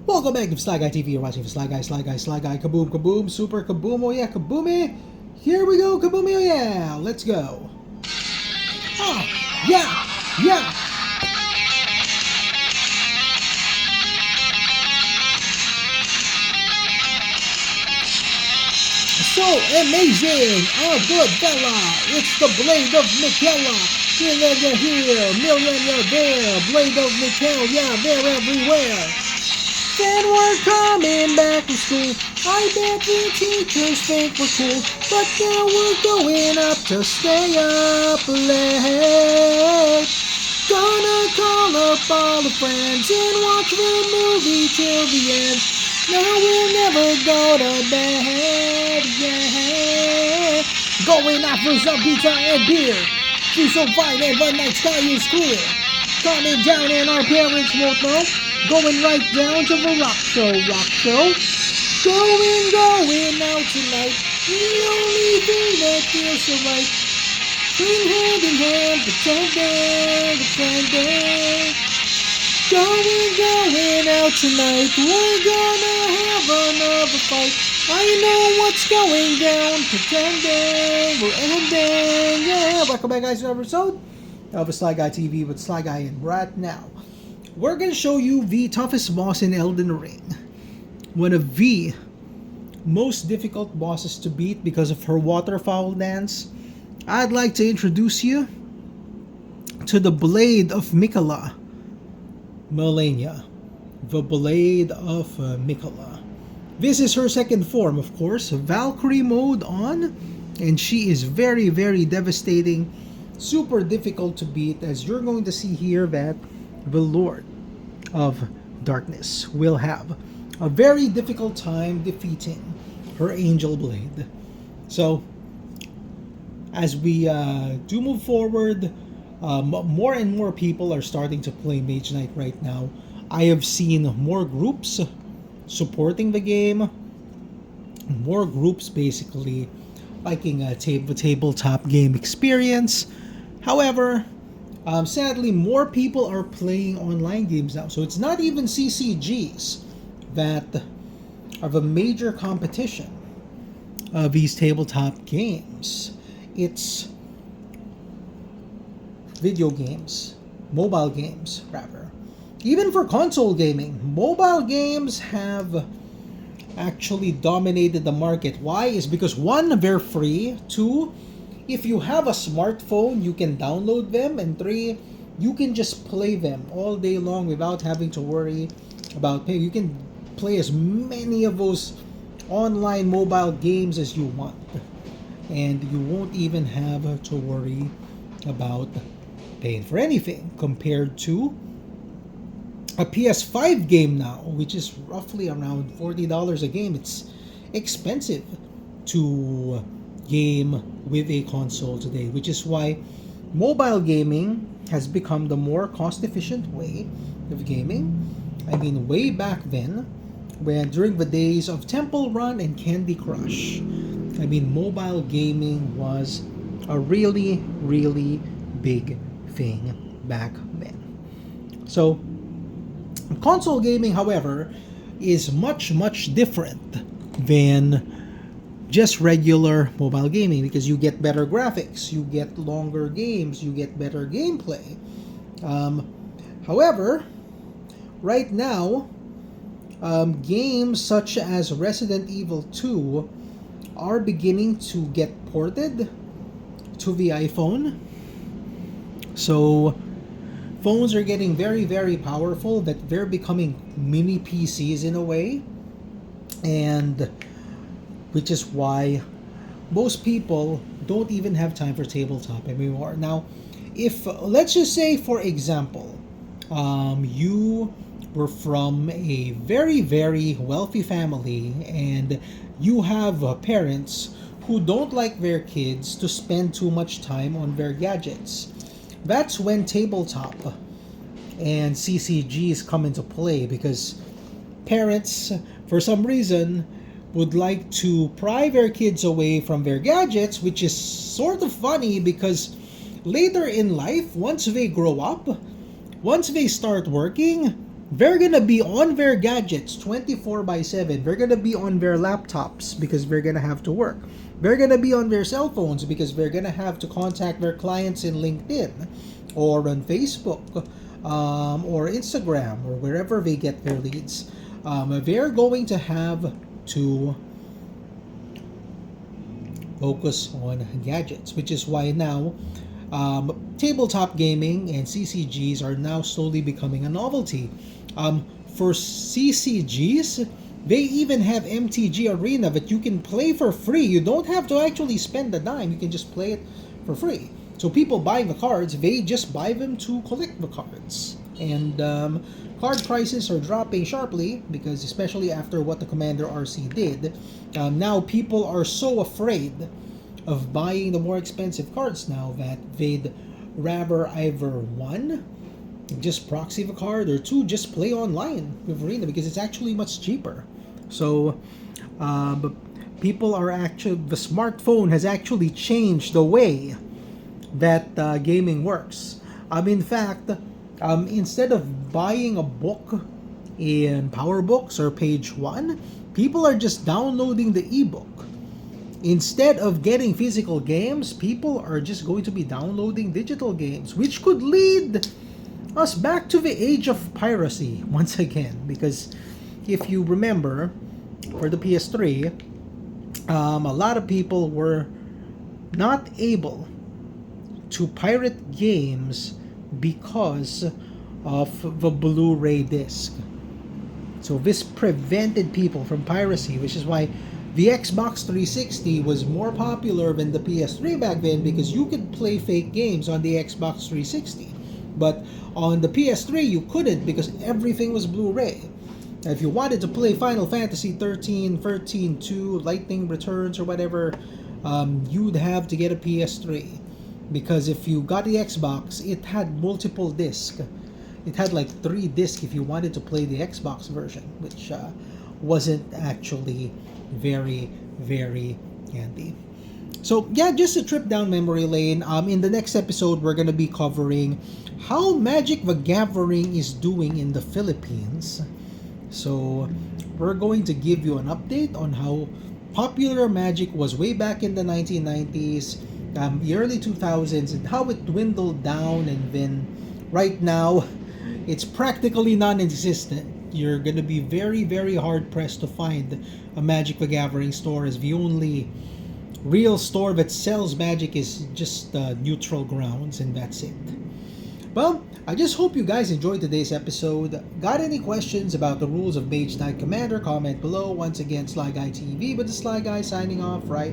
Welcome back to Sly Guy TV. You're watching Sly Guy, Kaboom, Kaboom, Super Kaboom, oh yeah, Kaboomy. Here we go, Kaboomy, oh yeah. Let's go. Ah, yeah. So amazing! Oh, good fella! It's the Blade of Miquella! Melenia here, Melenia there, Blade of Miquella, yeah, they're everywhere! Then we're coming back to school. I bet the teachers think we're cool, but now we're going up to stay up late. Gonna call up all the friends and watch the movie till the end. Now we'll never go to bed, yeah. Going out for some pizza and beer. She's so fine and the night sky is clear. Coming down and our parents won't know. Going right down to the rock show. Going out tonight. The only thing that feels so right. Swing hand in hand, pretending. Going out tonight. We're gonna have another fight. I know what's going down. Pretending we're ending. Yeah, welcome back, guys, to another episode of Sly Guy TV with Sly Guy and Brad. Now, we're gonna show you the toughest boss in Elden Ring. One of the most difficult bosses to beat because of her waterfowl dance. I'd like to introduce you to the Blade of Miquella. Melenia, the Blade of Miquella. This is her second form, of course, Valkyrie mode on, and she is very, very devastating, super difficult to beat, as you're going to see here that the Lord of Darkness will have a very difficult time defeating her Angel Blade. So, as we do move forward, more and more people are starting to play Mage Knight right now. I have seen more groups supporting the game, more groups basically liking the tabletop game experience. However, sadly, more people are playing online games now. So it's not even CCGs that are the major competition of these tabletop games. It's video games, mobile games, rather. Even for console gaming, mobile games have actually dominated the market. Why? Is because one, they're free. Two, if you have a smartphone, you can download them. And three, you can just play them all day long without having to worry about paying. You can play as many of those online mobile games as you want. And you won't even have to worry about paying for anything compared to a PS5 game now, which is roughly around $40 a game. It's expensive to game with a console today, which is why mobile gaming has become the more cost-efficient way of gaming. I mean, way back then, when during the days of Temple Run and Candy Crush, I mean, mobile gaming was a really, really big thing back then. So, console gaming, however, is much, much different than just regular mobile gaming because you get better graphics, you get longer games, you get better gameplay. However, right now, games such as Resident Evil 2 are beginning to get ported to the iPhone. So, phones are getting very, very powerful, that they're becoming mini PCs in a way. And which is why most people don't even have time for tabletop anymore. Now, if, let's just say, for example, you were from a very, very wealthy family and you have parents who don't like their kids to spend too much time on their gadgets. That's when tabletop and CCGs come into play, because parents, for some reason, would like to pry their kids away from their gadgets, which is sort of funny because later in life, once they grow up, once they start working, they're gonna be on their gadgets 24/7. They're gonna be on their laptops because they're gonna have to work. They're gonna be on their cell phones because they're gonna have to contact their clients in LinkedIn or on Facebook or Instagram or wherever they get their leads. They're going to have to focus on gadgets, which is why now tabletop gaming and CCGs are now slowly becoming a novelty. For CCGs, they even have MTG Arena that you can play for free. You don't have to actually spend a dime. You can just play it for free. So people buying the cards, they just buy them to collect the cards. And card prices are dropping sharply because, especially after what the Commander RC did, now people are so afraid of buying the more expensive cards now that they'd rather either one, just proxy the card, or two, just play online with Arena because it's actually much cheaper. So people are actually, the smartphone has actually changed the way that gaming works. In fact, instead of buying a book in PowerBooks or Page One, people are just downloading the ebook. Instead of getting physical games, people are just going to be downloading digital games, which could lead us back to the age of piracy once again. Because if you remember, for the PS3, a lot of people were not able to pirate games because of the Blu-ray disc. So this prevented people from piracy, which is why the Xbox 360 was more popular than the PS3 back then, because you could play fake games on the Xbox 360. But on the PS3 you couldn't because everything was Blu-ray. If you wanted to play Final Fantasy 13, 2, Lightning Returns or whatever, you'd have to get a PS3. Because if you got the Xbox, it had multiple discs. It had like 3 discs if you wanted to play the Xbox version, which wasn't actually very, very handy. So yeah, just a trip down memory lane. In the next episode, we're going to be covering how Magic the Gathering is doing in the Philippines. So we're going to give you an update on how popular Magic was way back in the 1990s, the early 2000s, and how it dwindled down, and then right now it's practically non-existent. You're going to be very, very hard pressed to find a Magic the Gathering store, as the only real store that sells Magic is just Neutral Grounds, and that's it. Well, I just hope you guys enjoyed today's episode. Got any questions about the rules of Mage Knight Commander? Comment below. Once again, Sly Guy TV, but the Sly Guy signing off right